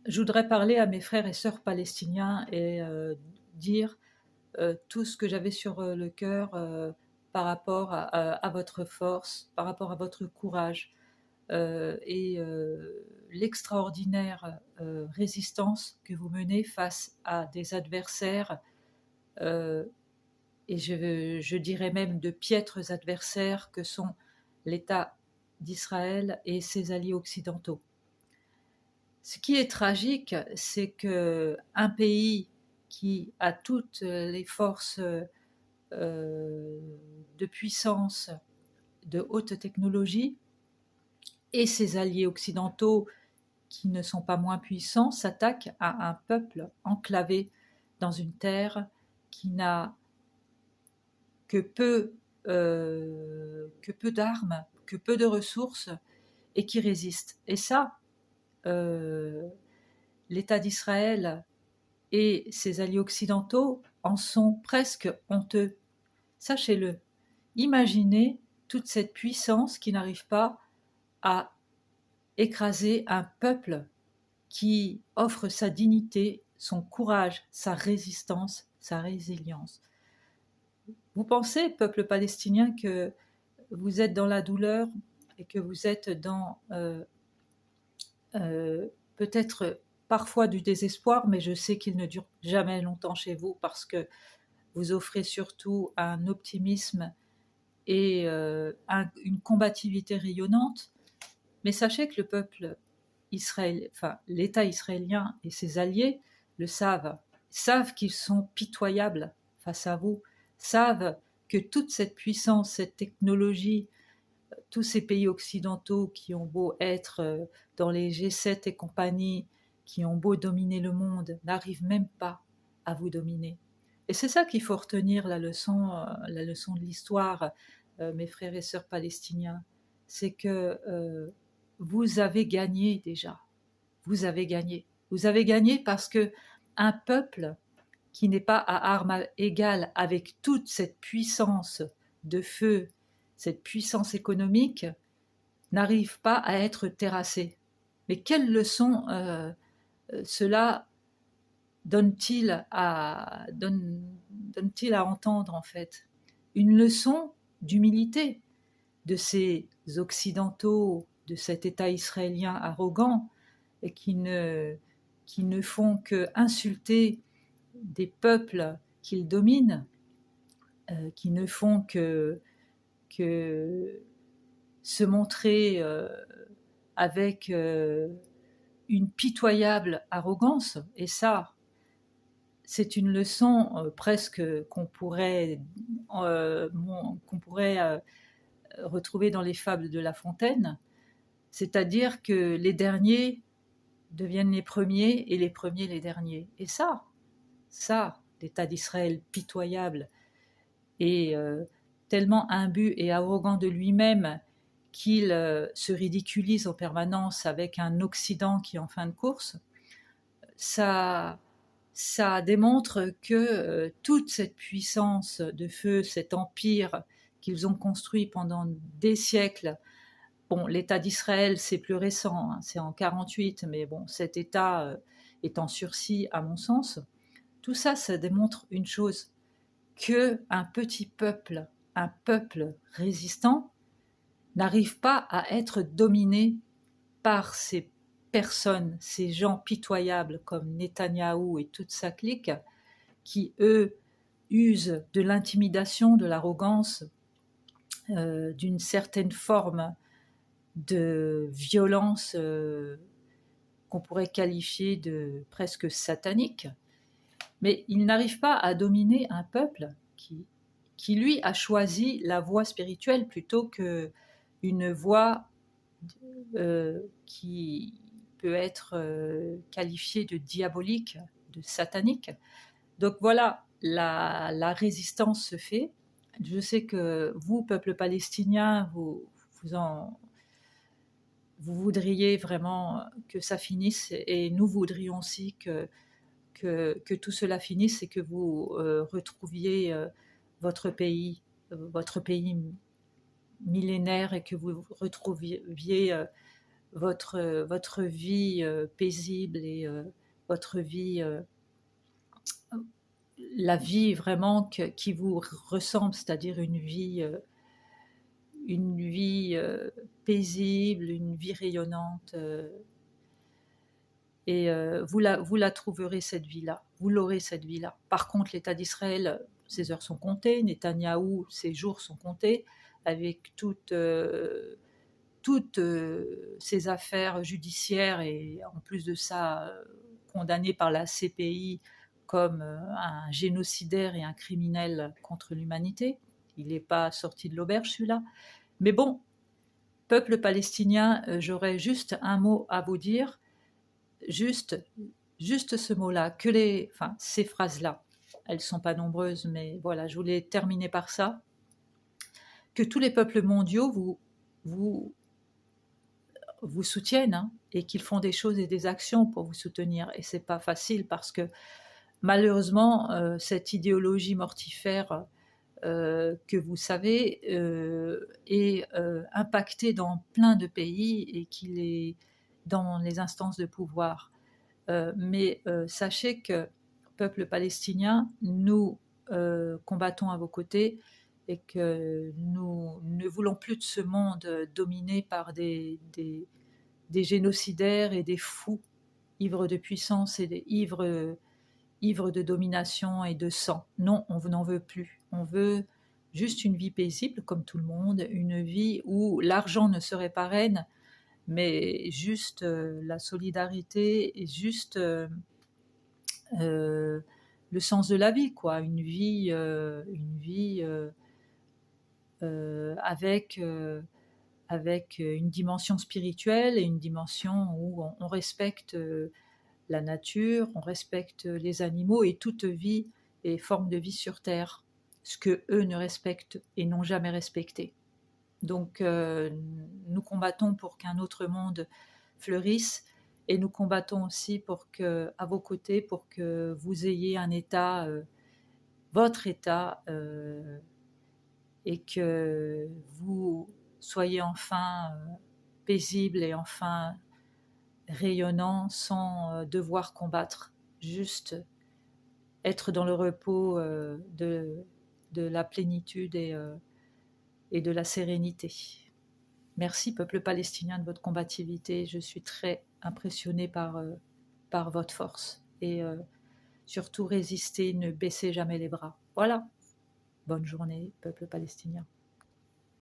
Je voudrais parler à mes frères et sœurs palestiniens et dire tout ce que j'avais sur le cœur par rapport à votre force, par rapport à votre courage et l'extraordinaire résistance que vous menez face à des adversaires, euh, et je dirais même de piètres adversaires que sont l'État d'Israël et ses alliés occidentaux. Ce qui est tragique, c'est que un pays qui a toutes les forces de puissance, de haute technologie, et ses alliés occidentaux qui ne sont pas moins puissants, s'attaquent à un peuple enclavé dans une terre qui n'a que peu d'armes, que peu de ressources et qui résiste. Et ça, euh, l'État d'Israël et ses alliés occidentaux en sont presque honteux. Sachez-le, imaginez toute cette puissance qui n'arrive pas à écraser un peuple qui offre sa dignité, son courage, sa résistance, sa résilience. Vous pensez, peuple palestinien, que vous êtes dans la douleur et que vous êtes dans peut-être parfois du désespoir, mais je sais qu'il ne dure jamais longtemps chez vous parce que vous offrez surtout un optimisme et une combativité rayonnante. Mais sachez que le peuple israélien, enfin l'État israélien et ses alliés le savent qu'ils sont pitoyables face à vous, savent que toute cette puissance, cette technologie, tous ces pays occidentaux qui ont beau être dans les G7 et compagnie, qui ont beau dominer le monde, n'arrivent même pas à vous dominer. Et c'est ça qu'il faut retenir, la leçon de l'histoire, mes frères et sœurs palestiniens, c'est que vous avez gagné déjà. Vous avez gagné. Vous avez gagné parce que un peuple qui n'est pas à armes égales avec toute cette puissance de feu, cette puissance économique, n'arrive pas à être terrassé. Mais quelle leçon cela donne-t-il à entendre en fait? Une leçon d'humilité de ces Occidentaux, de cet État israélien arrogant et qui ne font que insulter des peuples qu'ils dominent, qui ne font que se montrer avec une pitoyable arrogance. Et ça, c'est une leçon presque qu'on pourrait retrouver dans les fables de La Fontaine, c'est-à-dire que les derniers deviennent les premiers et les premiers les derniers. Et ça, l'État d'Israël pitoyable et tellement imbu et arrogant de lui-même qu'il se ridiculise en permanence avec un Occident qui est en fin de course, ça, ça démontre que toute cette puissance de feu, cet empire qu'ils ont construit pendant des siècles. Bon, l'État d'Israël, c'est plus récent, hein, c'est en 48, mais bon, cet État est en sursis, à mon sens. Tout ça, ça démontre une chose, que un peuple résistant, n'arrive pas à être dominé par ces personnes, ces gens pitoyables comme Netanyahou et toute sa clique, qui, eux, usent de l'intimidation, de l'arrogance, d'une certaine forme de violence qu'on pourrait qualifier de presque satanique. Mais ils n'arrivent pas à dominer un peuple qui lui a choisi la voie spirituelle plutôt que une voie qui peut être qualifiée de diabolique, de satanique. Donc voilà, la résistance se fait. Je sais que vous, peuple palestinien, vous voudriez vraiment que ça finisse et nous voudrions aussi que tout cela finisse et que vous retrouviez votre pays millénaire et que vous retrouviez votre vie paisible et votre vie, la vie vraiment qui vous ressemble, c'est-à-dire une vie paisible, une vie rayonnante. Et vous la trouverez, cette vie-là. Vous l'aurez, cette vie-là. Par contre, l'État d'Israël, ses heures sont comptées. Netanyahou, ses jours sont comptés. Avec toutes ces affaires judiciaires et en plus de ça, condamné par la CPI comme un génocidaire et un criminel contre l'humanité. Il n'est pas sorti de l'auberge, celui-là. Mais bon, peuple palestinien, j'aurais juste un mot à vous dire, juste ce mot-là, ces phrases-là. Elles ne sont pas nombreuses, mais voilà, je voulais terminer par ça. Que tous les peuples mondiaux vous soutiennent, hein, et qu'ils font des choses et des actions pour vous soutenir. Et c'est pas facile parce que malheureusement, cette idéologie mortifère que vous savez est impactée dans plein de pays et qu'il est dans les instances de pouvoir. Mais sachez que, peuple palestinien, nous combattons à vos côtés et que nous ne voulons plus de ce monde dominé par des génocidaires et des fous ivres de puissance et ivres de domination et de sang. Non, on n'en veut plus. On veut juste une vie paisible comme tout le monde, une vie où l'argent ne serait pas reine, mais juste la solidarité et juste le sens de la vie, quoi. Une vie avec une dimension spirituelle et une dimension où on respecte la nature, on respecte les animaux et toute vie et forme de vie sur Terre, ce que eux ne respectent et n'ont jamais respecté. Donc nous combattons pour qu'un autre monde fleurisse et nous combattons aussi à vos côtés pour que vous ayez un État, votre État, et que vous soyez enfin paisible et enfin rayonnant sans devoir combattre, juste être dans le repos de la plénitude et de la sérénité. Merci, peuple palestinien, de votre combativité. Je suis très impressionnée par votre force. Et surtout, résistez, ne baissez jamais les bras. Voilà. Bonne journée, peuple palestinien.